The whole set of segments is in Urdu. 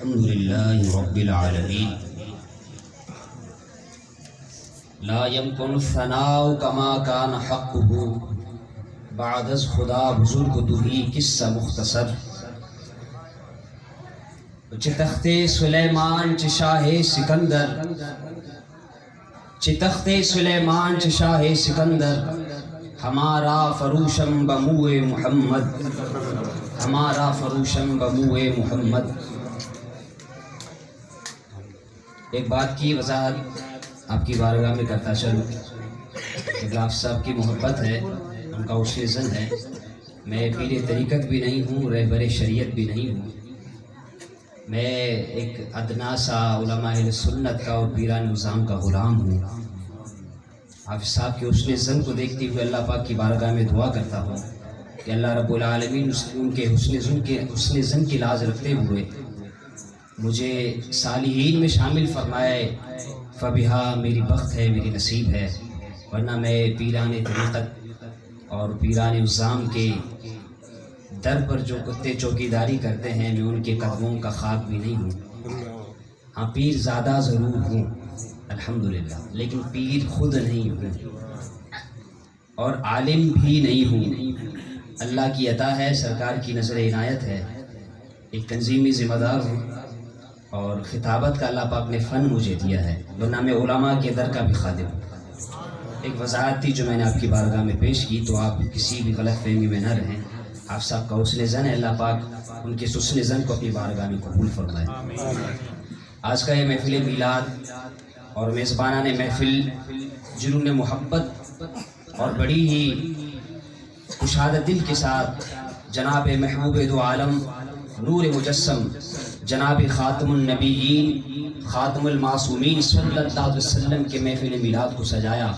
الحمد لله رب العالمين لا يمكن الثناء كما كان حقه بعد از خدا بزرگ دوہی قصہ مختصر چہ تخت سلیمان چہ شاہ سکندر چہ تخت سلیمان چہ شاہ سکندر ہمارا فروشم بموئے محمد ہمارا فروشم بموئے محمد۔ ایک بات کی وضاحت آپ کی بارگاہ میں کرتا چلوں، غلاف صاحب کی محبت ہے، ان کا حسن زن ہے۔ میں پیر طریقت بھی نہیں ہوں، رہبر شریعت بھی نہیں ہوں، میں ایک ادنا سا علماء اہل سنت کا اور پیران نظام کا غلام ہوں۔ حافظ صاحب کے حسن زن کو دیکھتے ہوئے اللہ پاک کی بارگاہ میں دعا کرتا ہوں کہ اللہ رب العالمین ان کے حسن زن کی لاز رکھتے ہوئے مجھے صالحین میں شامل فرمائے، فبہا میری بخت ہے، میری نصیب ہے، ورنہ میں پیران طریقت اور پیران نظام کے در پر جو کتے چوکیداری کرتے ہیں میں ان کے قدموں کا خاک بھی نہیں ہوں۔ ہاں پیر زیادہ ضرور ہوں الحمدللہ، لیکن پیر خود نہیں ہوں اور عالم بھی نہیں ہوں۔ اللہ کی عطا ہے، سرکار کی نظر عنایت ہے، ایک تنظیمی ذمہ دار ہوں اور خطابت کا اللہ پاک نے فن مجھے دیا ہے، ورنہ میں علماء کے در کا بھی خادم ہوں۔ ایک وضاحت تھی جو میں نے آپ کی بارگاہ میں پیش کی، تو آپ کسی بھی غلط فہمی میں نہ رہیں۔ آپ صاحب کا حسن زن ہے، اللہ پاک ان کے حسن زن کو اپنی بارگاہ میں قبول فرمائے۔ آج کا یہ محفل میلاد اور میزبانان محفل جنون محبت اور بڑی ہی کشادہ دل کے ساتھ جناب محبوب دو عالم نور مجسم جناب خاتم النبیین خاتم المعصومین صلی اللہ علیہ وسلم کے محفل میلاد کو سجایا،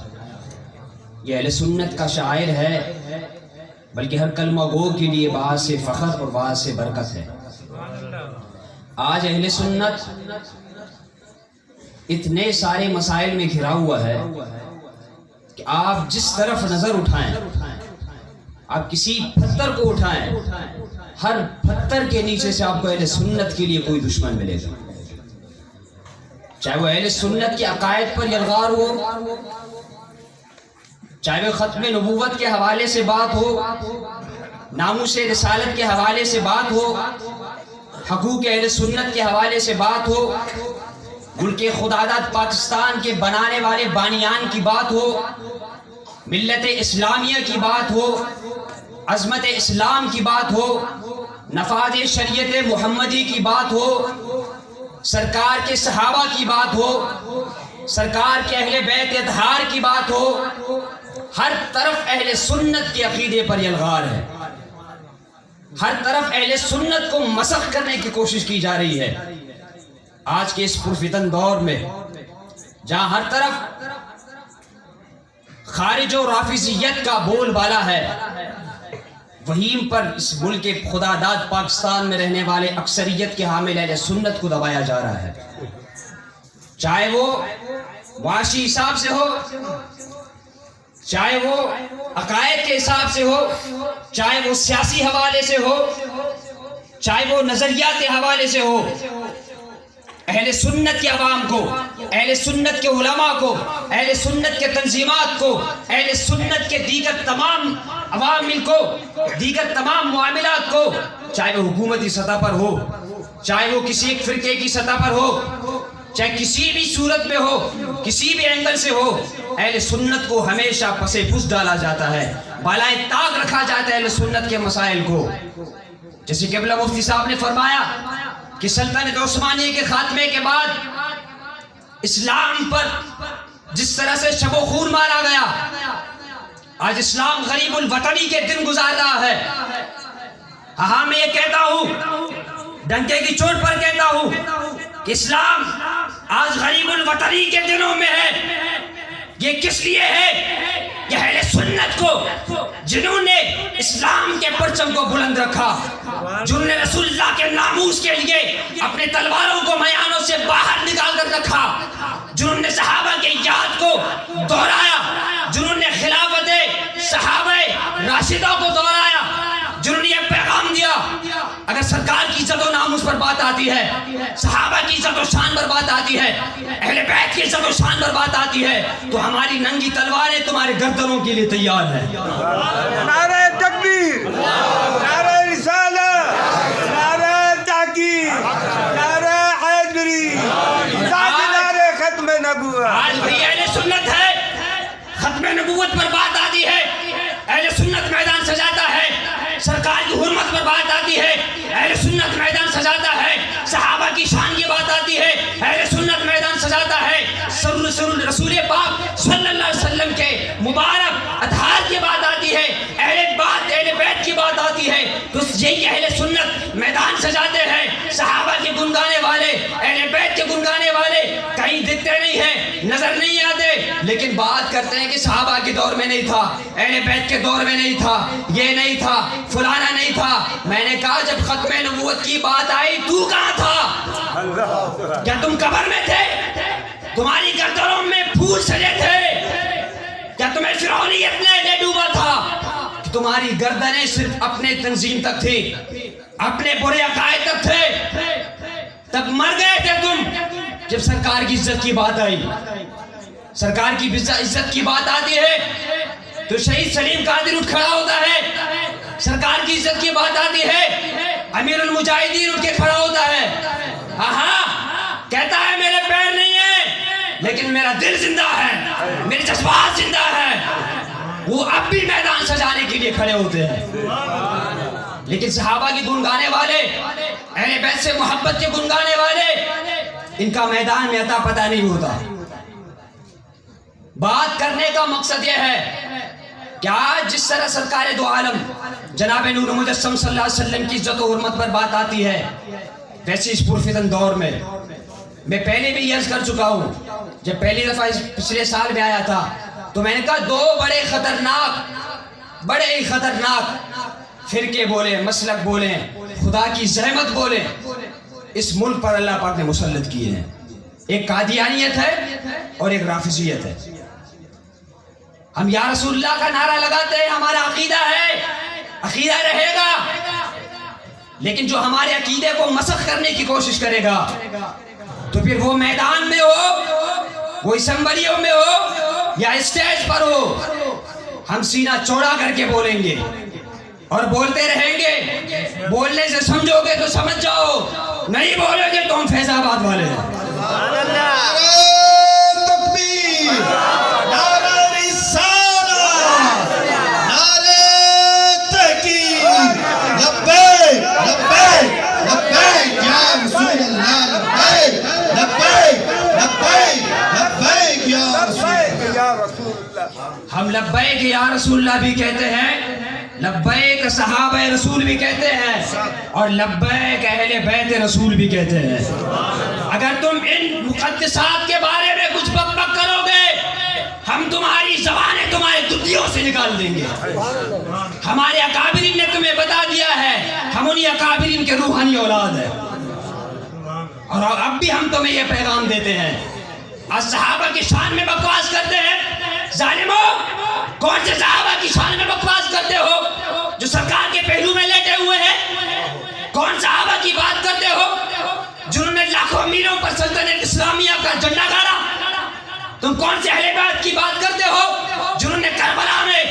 یہ اہل سنت کا شاعر ہے، بلکہ ہر کلمہ گو کے لیے باعث فخر اور باعث برکت ہے۔ آج اہل سنت اتنے سارے مسائل میں گھرا ہوا ہے کہ آپ جس طرف نظر اٹھائیں، آپ کسی پتھر کو اٹھائیں، ہر پتھر کے نیچے سے آپ کو اہل سنت کے لیے کوئی دشمن ملے گا، چاہے وہ اہل سنت کے عقائد پر یلغار ہو، چاہے وہ ختم نبوت کے حوالے سے بات ہو، ناموس رسالت کے حوالے سے بات ہو، حقوق اہل سنت کے حوالے سے بات ہو، ملک خداداد پاکستان کے بنانے والے بانیان کی بات ہو، ملت اسلامیہ کی بات ہو، عظمت اسلام کی بات ہو، نفاذ شریعت محمدی کی بات ہو، سرکار کے صحابہ کی بات ہو، سرکار کے اہل بیت اطہار کی بات ہو، ہر طرف اہل سنت کے عقیدے پر یلغار ہے، ہر طرف اہل سنت کو مسخ کرنے کی کوشش کی جا رہی ہے۔ آج کے اس پرفتن دور میں جہاں ہر طرف خارج و رافضیت کا بول بالا ہے، وہیں پر اس ملک خدا داد پاکستان میں رہنے والے اکثریت کے حامل اہل سنت کو دبایا جا رہا ہے، چاہے وہ معاشی حساب سے ہو، چاہے وہ عقائد کے حساب سے ہو، چاہے وہ سیاسی حوالے سے ہو، چاہے وہ نظریات کے حوالے سے ہو۔ اہل سنت کے عوام کو، اہل سنت کے علماء کو، اہل سنت کے تنظیمات کو، اہل سنت کے دیگر تمام عوامل کو، دیگر تمام معاملات کو، چاہے وہ حکومتی سطح پر ہو، چاہے وہ کسی ایک فرقے کی سطح پر ہو، چاہے کسی بھی صورت میں ہو، کسی بھی اینگل سے ہو، اہل سنت کو ہمیشہ پس پش ڈالا جاتا ہے، بالائے طاق رکھا جاتا ہے اہل سنت کے مسائل کو۔ جیسے قبلہ مفتی صاحب نے فرمایا کہ سلطنت عثمانیہ کے خاتمے کے بعد اسلام پر جس طرح سے شب و خون مارا گیا، آج اسلام غریب الوطنی کے دن گزار رہا ہے۔ ہاں میں یہ کہتا ہوں، ڈنکے کی چوٹ پر کہتا ہوں کہ اسلام آج غریب الوطنی کے دنوں میں ہے۔ یہ کس لیے ہے؟ کہ اہل سنت کو جنہوں نے اسلام کے پرچم کو بلند رکھا، جنہوں نے رسول اللہ کے ناموس کے لیے اپنے تلواروں کو میانوں سے باہر نکال کر رکھا، جنہوں نے صحابہ کے یاد کو دہرایا، جنہوں نے خلافت صحابہ راشدہ کو دہرایا، جنہوں نے یہ پیغام دیا اگر سرکار کی عزت و ناموس ناموس پر بات آتی ہے، صحابہ کی عزت و شان پر بات آتی ہے، اہل بیت کی عزت و شان پر بات آتی ہے، تو ہماری ننگی تلواریں تمہارے گردنوں کے لیے تیار ہیں۔ نعرہ تکبیر، نعرہ رسالت، نعرہ تحقیق، نعرہ حیدری، نعرہ ختم نبوت۔ آج بھی اہل سنت ہے، ختم نبوت پر بات آتی ہے، اہل سنت میدان سجاتا ہے، سرکار کی حرمت پر بات آتی ہے، اہل سنت میدان سجاتا ہے، صحابہ کی شان کی بات آتی ہے، اہل سنت میدان سجاتا ہے، رسول پاک صلی اللہ علیہ وسلم کے مبارک اطہار کی بات آتی ہے، اہل بیت کی بات آتی ہے، تو یہی اہل سنت میدان سجاتے ہیں۔ صحابہ کے گنگانے والے، اہل بیت کے گنگانے والے کہیں دکھتے نہیں ہیں، نظر نہیں آتے، لیکن بات کرتے ہیں کہ صحابہ کے دور میں نہیں تھا، اہل بیت کے دور میں نہیں تھا، یہ نہیں تھا، فلانا نہیں تھا۔ میں نے کہا جب ختم نبوت کی بات آئی تو کہاں تھا؟ کیا تم قبر میں تھے؟ تمہاری گردنوں میں پھول سجے تھے؟ کیا تمہیں فرعونیت نے لے ڈوبا تھا؟ تمہاری گردنیں صرف اپنے تنظیم تک تھی، اپنے برے عقائد تک تھے، تب مر گئے تھے تم۔ جب سرکار کی عزت کی بات آئی، سرکار کی عزت کی بات آتی ہے تو شہید سلیم قادری اٹھ کھڑا ہوتا ہے، سرکار کی عزت کی بات آتی ہے امیر المجاہدین اٹھ کے کھڑا ہوتا ہے، کہتا ہے میرے پیر نہیں ہیں لیکن میرا دل زندہ ہے، میرے جذبات زندہ ہے۔ وہ اب بھی میدان سجانے کے لیے کھڑے ہوتے ہیں۔ لیکن صحابہ کی گنگانے والے، اہل بیت سے محبت کے گنگانے والے، ان کا میدان میں عطا پتہ نہیں ہوتا۔ بات کرنے کا مقصد یہ ہے کہ آج جس طرح سرکار دو عالم جناب نور مجسم صلی اللہ علیہ وسلم کی عزت و حرمت پر بات آتی ہے، ویسے اس پرفتن دور میں میں پہلے بھی یہ عرض کر چکا ہوں، جب پہلی دفعہ پچھلے سال میں آیا تھا تو میں نے کہا دو بڑے ہی خطرناک فرقے بولے، مسلک بولے، خدا کی زحمت بولے، اس ملک پر اللہ پاک نے مسلط کیے ہیں۔ ایک قادیانیت ہے اور ایک رافضیت ہے۔ ہم یا رسول اللہ کا نعرہ لگاتے ہیں، ہمارا عقیدہ ہے، عقیدہ رہے گا، لیکن جو ہمارے عقیدے کو مسخ کرنے کی کوشش کرے گا تو پھر وہ میدان میں ہو، وہ اسمبلیوں میں ہو یا اسٹیج پر ہو، ہم سینہ چوڑا کر کے بولیں گے اور بولتے رہیں گے۔ بولنے سے سمجھو گے تو سمجھ جاؤ، نہیں بولو گے تو ہم فیض آباد والے ہیں۔ ہم لبیک یا رسول اللہ بھی کہتے ہیں، لبیک صحابہ رسول بھی کہتے ہیں، اور لبیک اہل بیت رسول بھی کہتے ہیں۔ اگر تم ان مقدسات کے بارے میں کچھ بک بک کرو گے، ہم تمہاری زبانیں تمہارے ددیوں سے نکال دیں گے۔ ہمارے اکابرین نے تمہیں بتا دیا ہے، ہم انہی اکابرین کے روحانی اولاد ہیں، اور اب بھی ہم تمہیں یہ پیغام دیتے ہیں۔ آج صحابہ کی شان میں بکواس کرتے ہیں، ظالموں، کون سے صحابہ کی شان میں بکواس کرتے ہو جو سرکار کے پہلو میں لیٹے ہوئے ہیں؟ کون صحابہ کی بات کرتے ہو جنہوں نے لاکھوں میلوں پر سلطنت اسلامیہ کا جھنڈا گاڑا؟ تم کون سے اہل بیت کی بات کرتے ہو جنہوں نے کربلا میں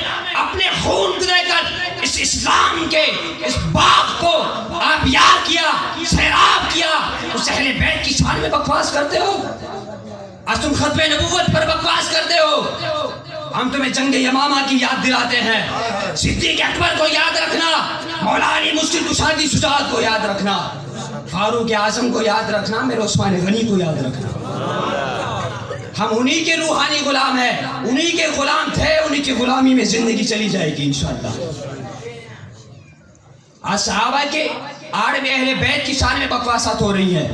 اپنے خون دے کر اس اسلام کے اس باغ کو آبیار کیا، سیراب کیا؟ اس اہل بیت کی شان میں بکواس کرتے ہو؟ آج تم ختم نبوت پر بکواس کرتے ہو۔ ہم تمہیں جنگ یمامہ کی یاد دلاتے ہیں، صدیق اکبر کو یاد رکھنا، مولا علی مشکل کشا کی شجاعت کو یاد رکھنا، فاروق اعظم کو یاد رکھنا، میرے عثمان غنی کو یاد رکھنا۔ ہم انہی کے روحانی غلام ہیں، انہی کے غلام تھے، انہی کی غلامی میں زندگی چلی جائے گی انشاءاللہ۔ آج صحابہ کے آڑ میں اہل بیت کی شان میں بکواسات ہو رہی ہیں،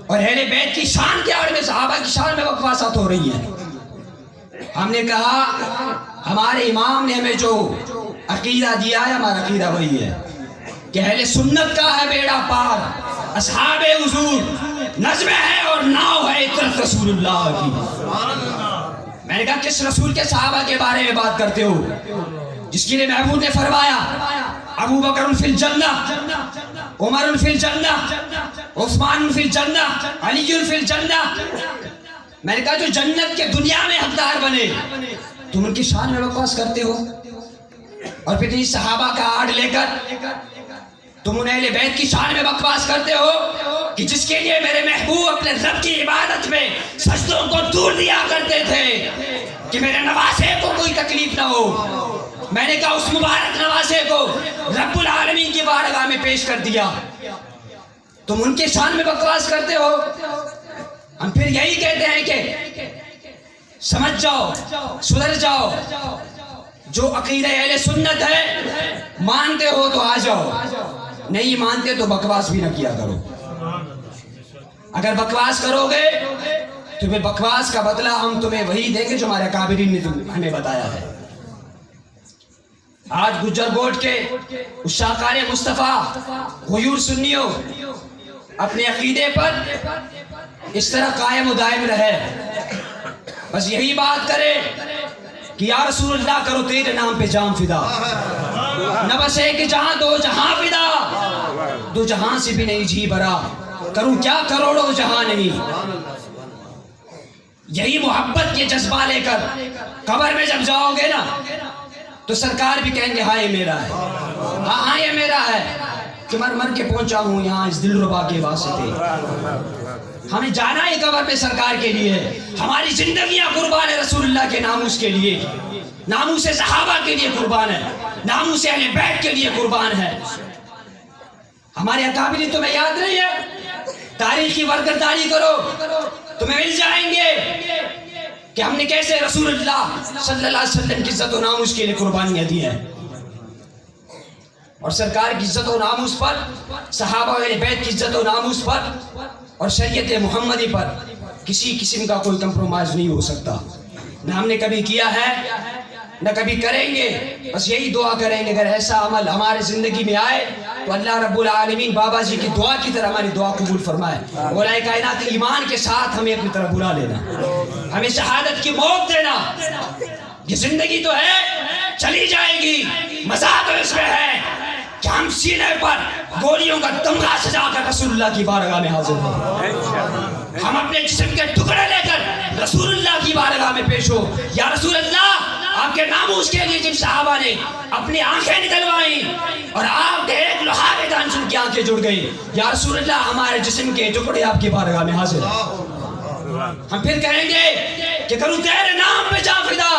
اور اہل بیت کی شان کے آڑ میں صحابہ کی شان میں بکواسات ہو رہی ہیں۔ ہم نے کہا ہمارے امام نے ہمیں جو عقیدہ دیا ہے، ہمارا عقیدہ وہی ہے کہ اہل سنت کا ہے بیڑا پار، اصحاب حضور نظم ہے اور ناؤ ہے عطرت رسول اللہ کی۔ میں نے کہا کس رسول کے صحابہ کے بارے میں بات کرتے ہو جس کے لیے محبوب نے فرمایا ابو بکر فی الجنہ، عمر فی الجنہ، عثمان فی الجنہ، علی فی الجنہ. میں نے کہا جو جنت کے دنیا میں حقدار بنے تم ان کی شان میں بکواس کرتے ہو، اور پھر اس صحابہ کا آڑ لے کر تم انہیں اہل بیت کی شان میں بکواس کرتے ہو کہ جس کے لیے میرے محبوب اپنے رب کی عبادت میں سجدوں کو دور دیا کرتے تھے کہ میرے نواسے کو کوئی تکلیف نہ ہو. میں نے کہا اس مبارک نواسے کو رب العالمین کی بارگاہ میں پیش کر دیا، تم ان کے شان میں بکواس کرتے ہو. ہم پھر یہی کہتے ہیں کہ سمجھ جاؤ، سدھر جاؤ. جو عقیدہ اہل سنت ہے مانتے ہو تو آ جاؤ، نہیں مانتے تو بکواس بھی نہ کیا کرو. اگر بکواس کرو گے تو پھر بکواس کا بدلہ ہم تمہیں وہی دیں گے جو ہمارے اکابرین نے ہمیں بتایا ہے. آج گجر گوٹ کے اس شاہکار مصطفیٰ غیور سنیوں اپنے عقیدے پر اس طرح قائم و دائم رہے، بس یہی بات کرے کہ یا رسول اللہ کرو تیرے نام پہ جان فدا، نہ بس ایک جہاں دو جہاں فدا، دو جہاں سے بھی نہیں جی برا، کروں کیا کروڑوں جہاں نہیں. یہی محبت کے جذبہ لے کر قبر میں جب جاؤ گے نا تو سرکار بھی کہیں گے ہاں یہ میرا ہے، ہاں یہ میرا ہے کہ مر مر کے پہنچا ہوں یہاں اس دل ربا کے واسطے. ہمیں جانا ہے قبر پہ سرکار کے لیے، ہماری زندگیاں قربان ہے رسول اللہ کے ناموس کے لیے، ناموس صحابہ کے لیے قربان ہے، ناموس اہل بیت کے لیے قربان ہے. ہمارے اکابرین تمہیں یاد نہیں ہے؟ تاریخی ورگرداری کرو، تمہیں مل جائیں گے کہ ہم نے کیسے رسول اللہ صلی اللہ علیہ وسلم کی عزت و ناموس کے لیے قربانیاں دی ہیں. اور سرکار کی عزت و ناموس پر، صحابہ اہل بیت کی عزت و ناموس پر اور شریعت محمدی پر کسی قسم کا کوئی کمپرومائز نہیں ہو سکتا. نہ ہم نے کبھی کیا ہے نہ کبھی کریں گے. بس یہی دعا کریں گے اگر ایسا عمل ہمارے زندگی میں آئے تو اللہ رب العالمین بابا جی کی دعا کی طرح ہماری دعا قبول فرمائے. اولیاء کائنات ایمان کے ساتھ ہمیں اپنی طرف بلا لینا، ہمیں شہادت کی موت دینا. یہ زندگی تو ہے چلی جائے گی، مزہ تو اس میں ہے کہ ہم سینے پر گولیوں کا تمغہ سجا کر رسول اللہ کی بارگاہ میں حاضر ہوں، ہم اپنے جسم کے ٹکڑے لے کر رسول اللہ کی بارگاہ میں پیش ہو. یا رسول اللہ آپ کے ناموس کے لیے جن صحابہ نے اپنی آنکھیں نکلوائیں اور آپ کے ایک لوہا کے دان سن کی آنکھیں جڑ گئی، یا رسول اللہ ہمارے جسم کے ٹکڑے آپ کی بارگاہ میں حاضر ہیں. ہم پھر کہیں گے کہ کروں تیرے نام پہ جاں فدا،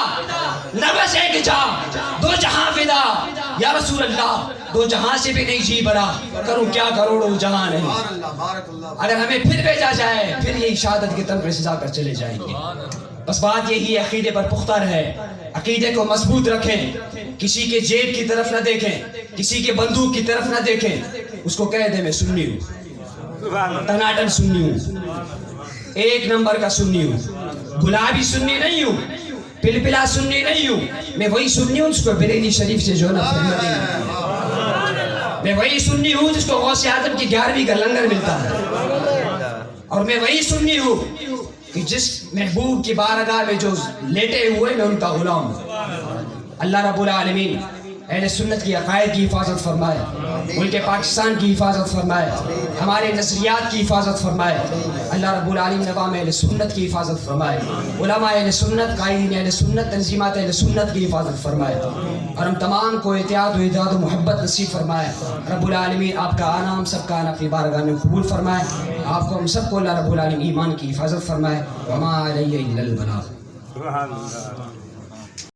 نہ بس ایک جہاں دو جہاں فدا. یا رسول اللہ دو جہاں سے بھی نہیں جی برا، کروں کیا کروڑوں جہاں نہیں. اگر ہمیں پھر بھیجا جائے پھر یہی شہادت کے تمغے سجا کر چلے جائیں گے. بس بات یہی ہے عقیدے پر پختہ رہے، عقیدے کو مضبوط رکھیں، کسی کے جیب کی طرف نہ دیکھیں، کسی کے بندوق کی طرف نہ دیکھیں. اس کو کہہ دیں میں سنی ہوں، ٹناٹن سنی ہوں، ایک نمبر کا سنی ہوں، گلابی سنی نہیں ہوں، پلپلا سنی نہیں ہوں. میں وہی سنی ہوں جس کو بریلی شریف سے جو نا، میں وہی سنی ہوں جس کو غوث اعظم کی 11ویں کا لنگر ملتا ہے. اور میں وہی سنی ہوں کہ جس محبوب کی بارگاہ میں جو لیٹے ہوئے میں ان کا غلام ہوں. اللہ رب العالمین اہل سنت کی عقائد کی حفاظت فرمائے، ملک پاکستان کی حفاظت فرمائے، ہمارے نظریات کی حفاظت فرمائے. اللہ رب العالمین نظام اہل سنت کی حفاظت فرمائے، علماء اہل سنت، قائدین اہل سنت، تنظیمات اہل سنت کی حفاظت فرمائے، اور ہم تمام کو احتیاط و اتحاد و محبت نصیب فرمائے. رب العالمین آپ کا آنا ہم سب کا آنا اپنی بارگاہ میں قبول فرمائے. آپ کو ہم سب کو اللہ رب العالمین ایمان کی حفاظت فرمائے. وما علیہ الا البلاغ.